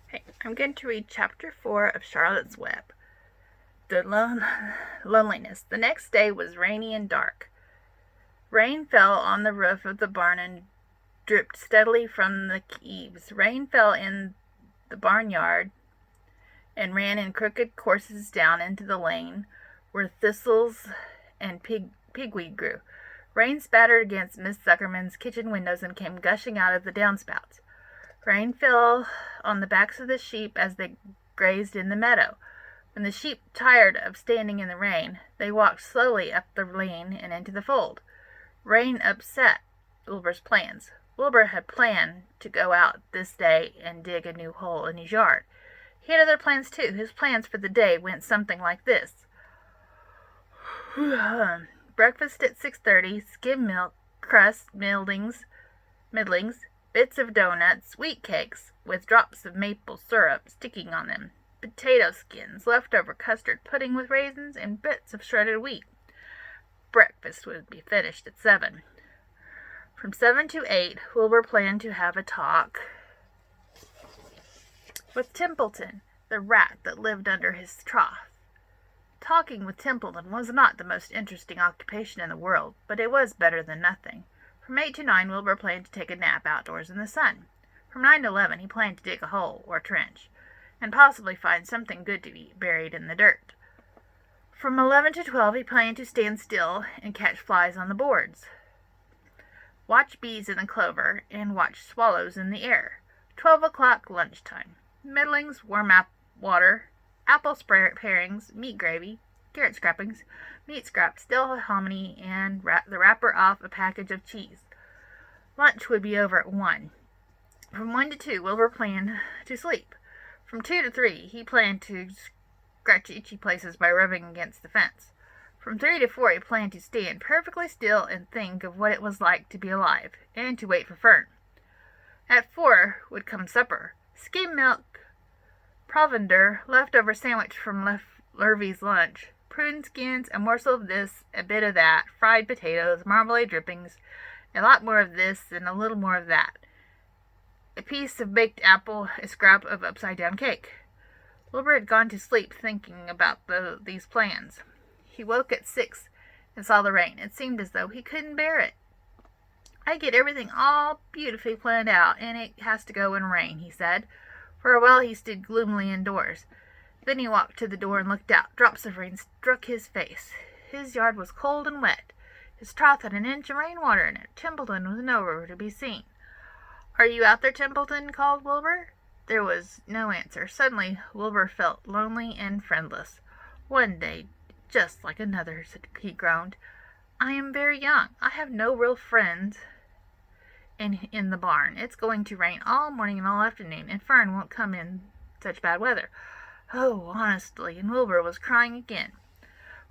Okay, I'm going to read chapter 4 of Charlotte's Web. The loneliness. The next day was rainy and dark. Rain fell on the roof of the barn and dripped steadily from the eaves. Rain fell in the barnyard and ran in crooked courses down into the lane where thistles and pigweed grew. Rain spattered against Miss Zuckerman's kitchen windows and came gushing out of the downspouts. Rain fell on the backs of the sheep as they grazed in the meadow. When the sheep tired of standing in the rain, they walked slowly up the lane and into the fold. Rain upset Wilbur's plans. Wilbur had planned to go out this day and dig a new hole in his yard. He had other plans too. His plans for the day went something like this. Breakfast at 6:30, skim milk, crust, middlings, bits of donuts, wheat cakes with drops of maple syrup sticking on them, potato skins, leftover custard pudding with raisins, and bits of shredded wheat. Breakfast would be finished at 7. From 7 to 8, Wilbur planned to have a talk with Templeton, the rat that lived under his trough. Talking with Templeton was not the most interesting occupation in the world, but it was better than nothing. From 8 to 9, Wilbur planned to take a nap outdoors in the sun. From 9 to 11, he planned to dig a hole or trench, and possibly find something good to eat buried in the dirt. From 11 to 12, he planned to stand still and catch flies on the boards, watch bees in the clover, and watch swallows in the air. 12 o'clock, lunchtime. Middlings, warm water, apple parings, meat gravy, carrot scrapings, meat scraps, stale hominy, and the wrapper off a package of cheese. Lunch would be over at 1. From 1 to 2, Wilbur planned to sleep. From 2 to 3, he planned to scratch itchy places by rubbing against the fence. From 3 to 4, he planned to stand perfectly still and think of what it was like to be alive, and to wait for Fern. At 4 would come supper. Skim milk, provender, leftover sandwich from Lurvy's lunch, prune skins, a morsel of this, a bit of that, fried potatoes, marmalade drippings, a lot more of this, and a little more of that, a piece of baked apple, a scrap of upside-down cake. Wilbur had gone to sleep thinking about these plans. He woke at 6 and saw the rain. It seemed as though he couldn't bear it. "I get everything all beautifully planned out, and it has to go in rain," he said. For a while he stood gloomily indoors. Then he walked to the door and looked out. Drops of rain struck his face. His yard was cold and wet. His trough had an inch of rainwater in it. Templeton was nowhere to be seen. "Are you out there, Templeton?" called Wilbur. There was no answer. Suddenly Wilbur felt lonely and friendless. "One day just like another," he groaned. "I am very young. I have no real friends in the barn. It's going to rain all morning and all afternoon, and Fern won't come in such bad weather. Oh, honestly," and Wilbur was crying again,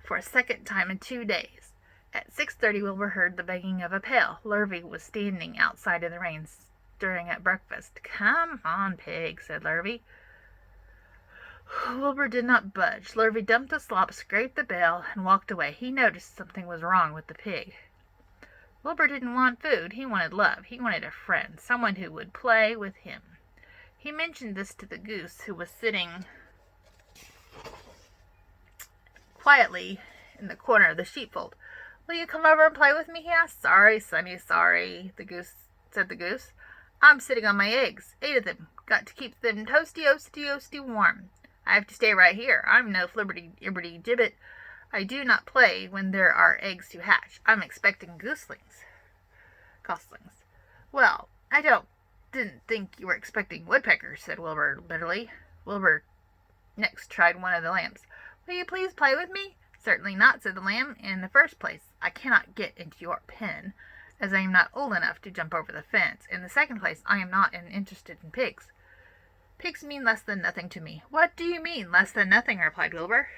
for a second time in 2 days. At 6:30, Wilbur heard the banging of a pail. Lurvy was standing outside in the rain, stirring at breakfast. "Come on, pig," said Lurvy. Wilbur did not budge. Lurvy dumped the slop, scraped the pail, and walked away. He noticed something was wrong with the pig. Wilbur didn't want food. He wanted love. He wanted a friend, someone who would play with him. He mentioned this to the goose, who was sitting quietly in the corner of the sheepfold. "Will you come over and play with me?" he asked. "Sorry, Sonny, sorry," said the goose. "I'm sitting on my eggs, 8 of them. Got to keep them toasty warm. I have to stay right here. I'm no flibberty-gibberty-gibbet. I do not play when there are eggs to hatch. I'm expecting goslings." "Well, I didn't think you were expecting woodpeckers," said Wilbur bitterly. Wilbur next tried one of the lambs. "Will you please play with me?" "Certainly not," said the lamb. "In the first place, I cannot get into your pen, as I am not old enough to jump over the fence. In the second place, I am not interested in pigs. Pigs mean less than nothing to me." "What do you mean, less than nothing?" replied Wilbur.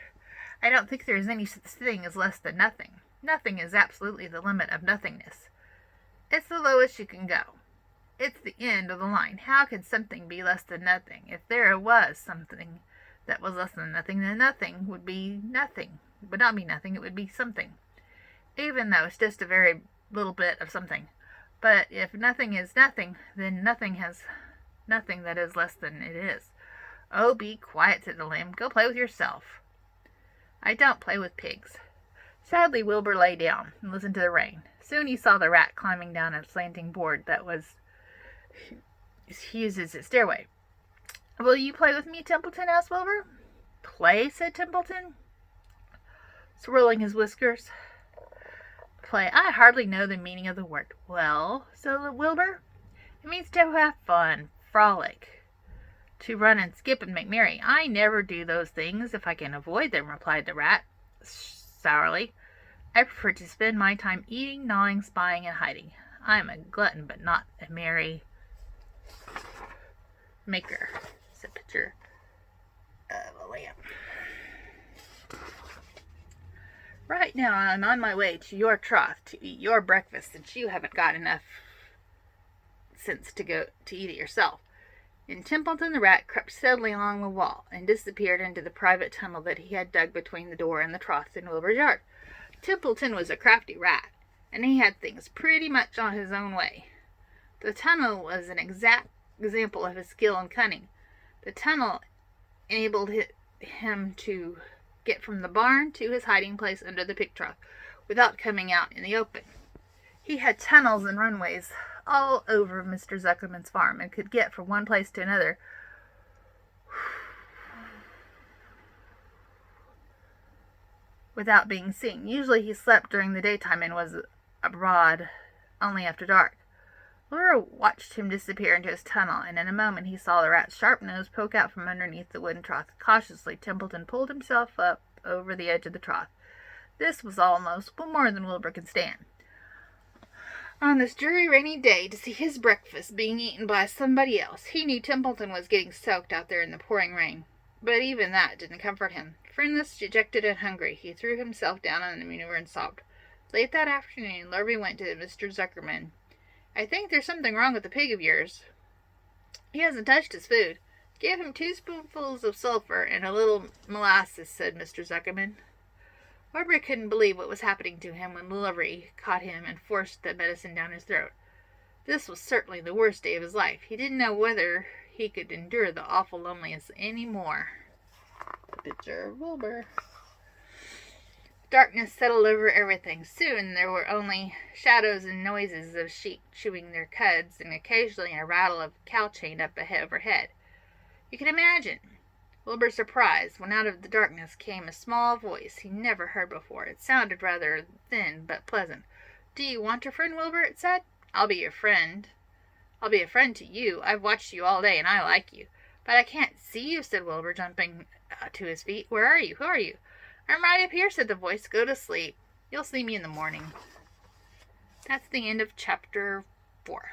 "I don't think there is any such thing as less than nothing. Nothing is absolutely the limit of nothingness. It's the lowest you can go. It's the end of the line. How can something be less than nothing? If there was something that was less than nothing, then nothing would be nothing. It would not be nothing, it would be something. Even though it's just a very little bit of something. But if nothing is nothing, then nothing has nothing that is less than it is. Oh, be quiet, said the lamb. Go play with yourself. I don't play with pigs. Sadly, Wilbur lay down and listened to the rain. Soon he saw the rat climbing down a slanting board that was used as a stairway. Will you play with me, Templeton? Asked Wilbur. Play, said Templeton, swirling his whiskers. Play. I hardly know the meaning of the word. Well, said Wilbur, it means to have fun, frolic, to run and skip and make merry. I never do those things if I can avoid them, replied the rat sourly. I prefer to spend my time eating, gnawing, spying, and hiding. I am a glutton, but not a merry maker. It's a picture of a lamb. Right now I'm on my way to your trough to eat your breakfast, since you haven't got enough sense to go to eat it yourself. And Templeton the rat crept steadily along the wall and disappeared into the private tunnel that he had dug between the door and the troughs in Wilbur's yard. Templeton was a crafty rat, and he had things pretty much on his own way. The tunnel was an exact example of his skill and cunning. The tunnel enabled him to get from the barn to his hiding place under the pig trough without coming out in the open. He had tunnels and runways all over Mr. Zuckerman's farm and could get from one place to another without being seen. Usually he slept during the daytime and was abroad only after dark. Laura watched him disappear into his tunnel, and in a moment he saw the rat's sharp nose poke out from underneath the wooden trough. Cautiously, Templeton pulled himself up over the edge of the trough. This was almost more than Wilbur could stand. On this dreary rainy day, to see his breakfast being eaten by somebody else. He knew Templeton was getting soaked out there in the pouring rain, but even that didn't comfort him. Friendless, dejected, and hungry, he threw himself down on the manure and sobbed. Late that afternoon, Lurvy went to Mr. Zuckerman. I think there's something wrong with the pig of yours. He hasn't touched his food. Give him 2 spoonfuls of sulphur and a little molasses, said Mr. Zuckerman. Wilbur couldn't believe what was happening to him when Lurvy caught him and forced the medicine down his throat. This was certainly the worst day of his life. He didn't know whether he could endure the awful loneliness any more. A picture of Wilbur. Darkness settled over everything. Soon there were only shadows and noises of sheep chewing their cuds, and occasionally a rattle of cow chain up overhead. You can imagine Wilbur's surprise when out of the darkness came a small voice he never heard before. It sounded rather thin but pleasant. Do you want a friend, Wilbur? It said. I'll be your friend. I'll be a friend to you. I've watched you all day, and I like you. But I can't see you, said Wilbur, jumping to his feet. Where are you? Who are you? I'm right up here, said the voice. Go to sleep. You'll see me in the morning. That's the end of chapter 4.